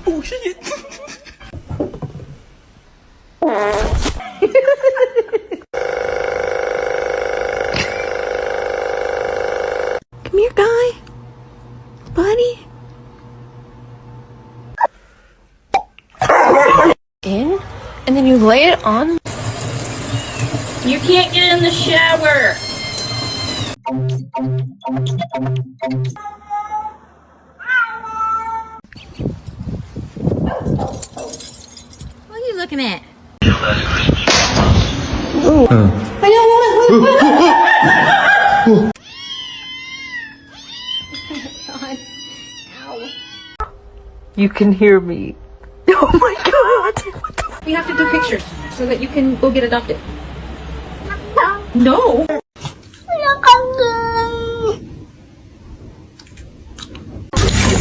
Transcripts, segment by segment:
Oh shit! Come here, guy. Buddy. In, and then you lay it on. You can't get in the shower. What are you looking at? I don't want to. You can hear me. Oh my god! What the We have to do pictures so that you can go get adopted. No.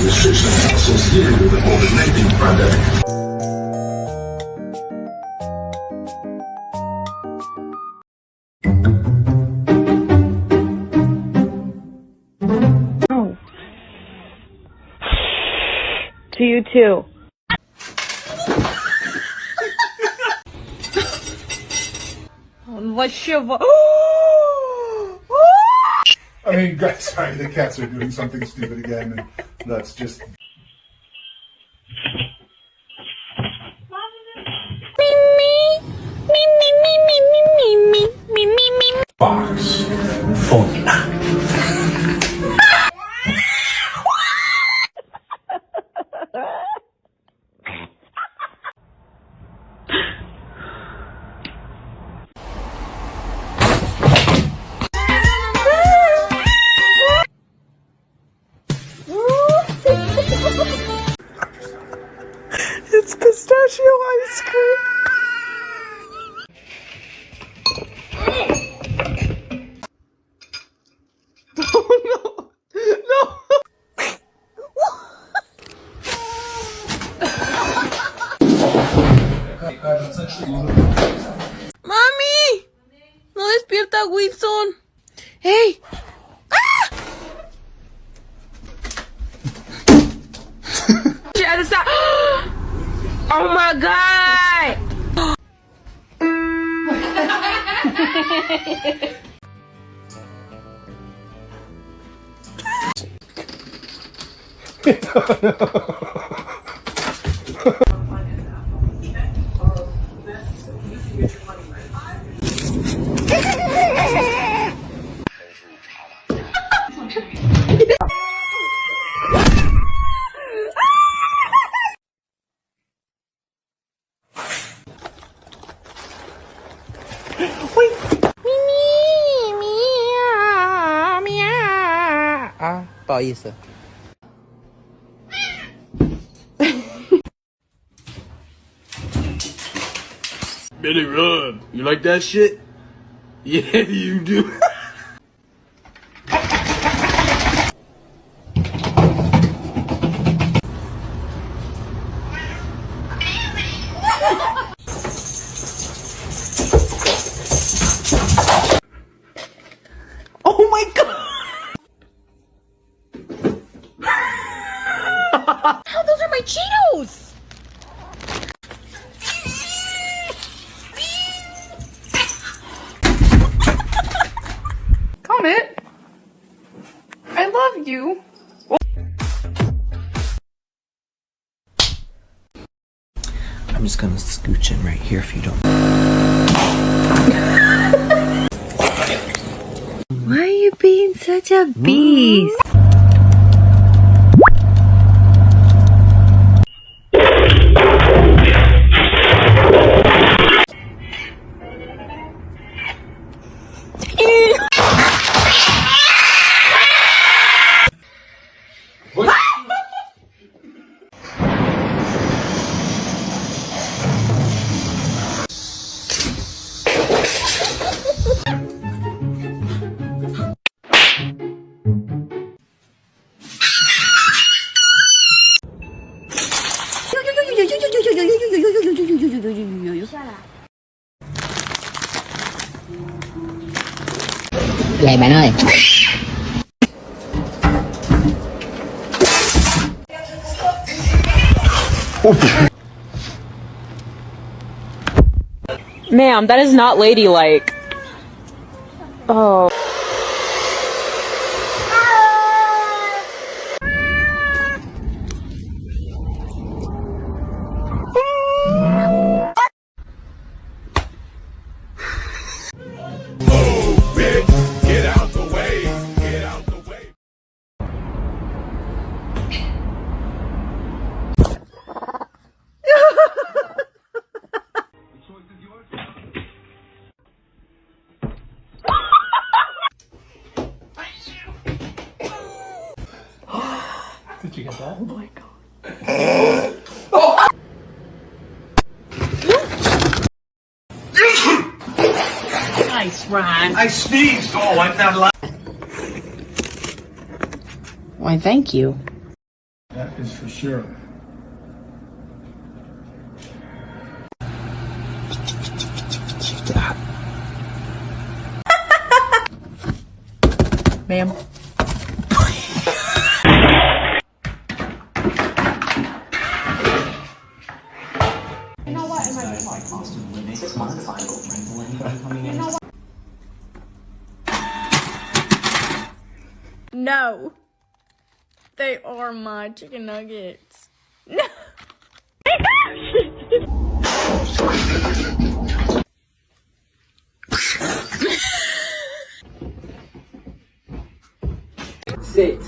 Associated with the COVID-19 pandemic. Oh. To you too. I mean, guys, sorry, the cats are doing something stupid again, and that's just... Box. Phone. It's pistachio ice cream. Oh no! No! ¡Mami! ¡No despierta Wilson! ¡Hey! ¡Ah! She had to stop. Oh my god! Ah, 不好意思。 Billy Run, you like that shit? Yeah, you do. Oh my god! Oh, those are my Cheetos! Comet, I love you. I'm just gonna scooch in right here if you don't. Why are you being such a beast? Vậy bạn ơi. Ma'am, that is not ladylike. Oh. Get out the way. Get out the way. Did you get that? Oh my god. Nice, Ron. I sneezed. Oh, I'm not allowed. Why, thank you. That is for sure. Ma'am. No. They are my chicken nuggets. No. Sit.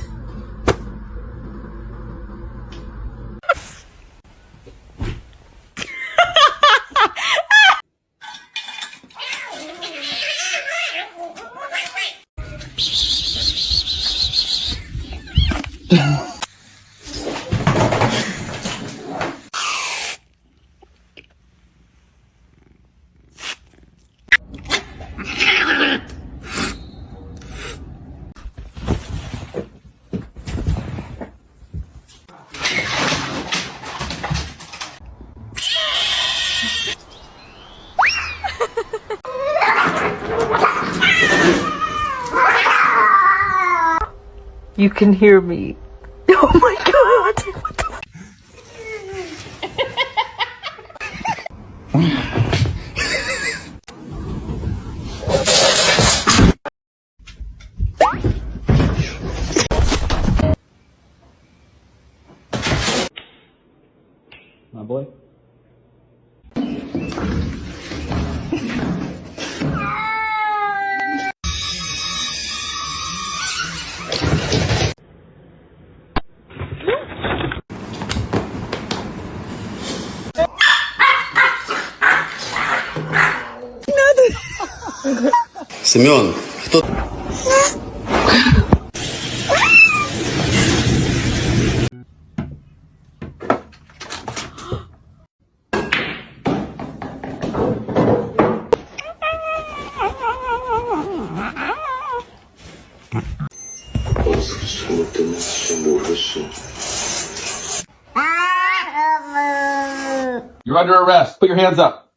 You can hear me. Oh my god! What the My boy. Семен, кто... You're under arrest. Put your hands up.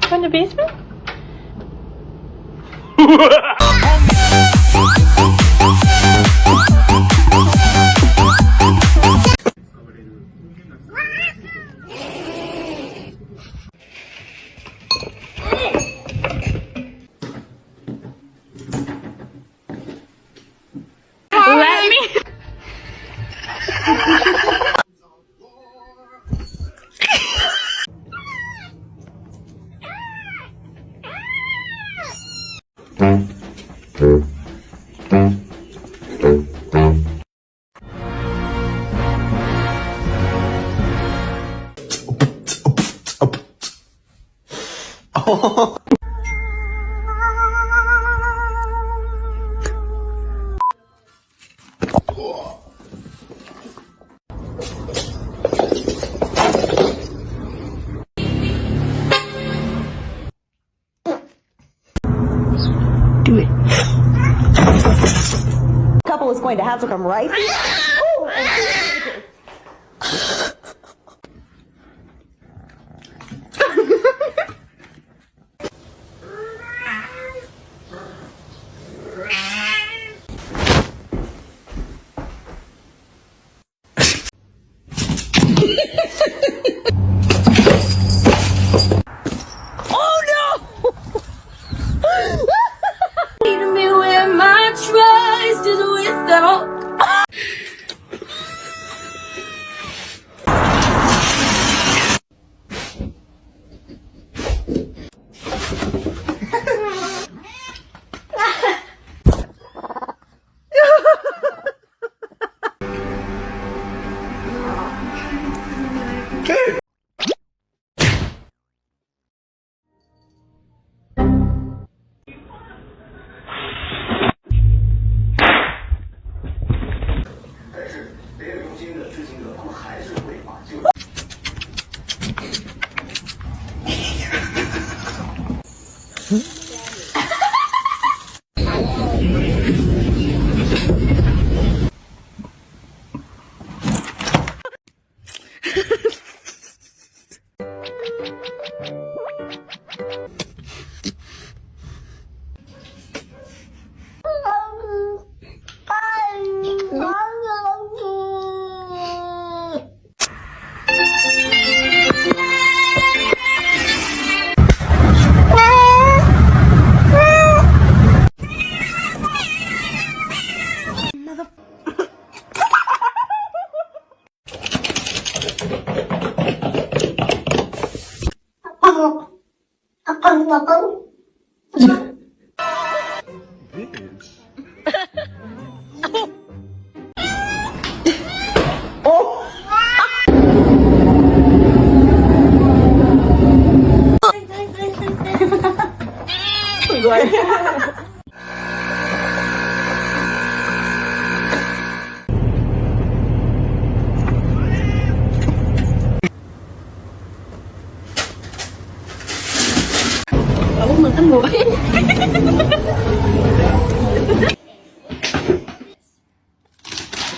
From the basement? Let me. Couple is going to have to come right. Me where my trust is without. Mình ăn muối.